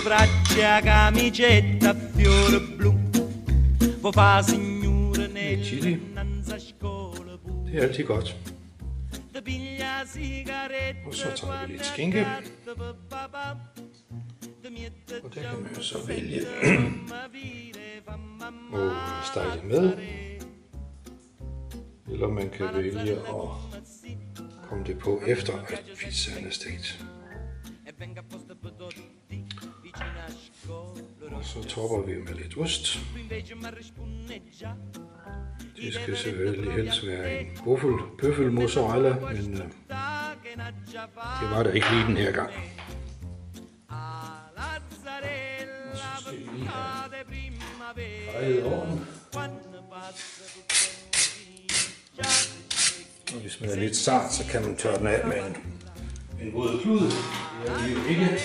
braccia, camicetta, fiore blu. Hvor far signore nel nanza scuola. Det er altid godt. Og så tager vi lidt skinke. Og der kan man jo så vælge at stege med. Eller man kan vælge at komme det på efter, at pizzaen er stegt. Og så topper vi med lidt ost. Det skal selvfølgelig helst være en bøffelmozzarella, men det var der ikke lige den her gang. Og så skal vi lige have drejet ovnen. Og hvis man er lidt sart, så kan man tørre den af med en våd klud. Det er vi jo ikke.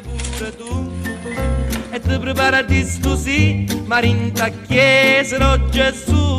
Pure tu e ti prepara di stu sì, Marinta chiesero Gesù.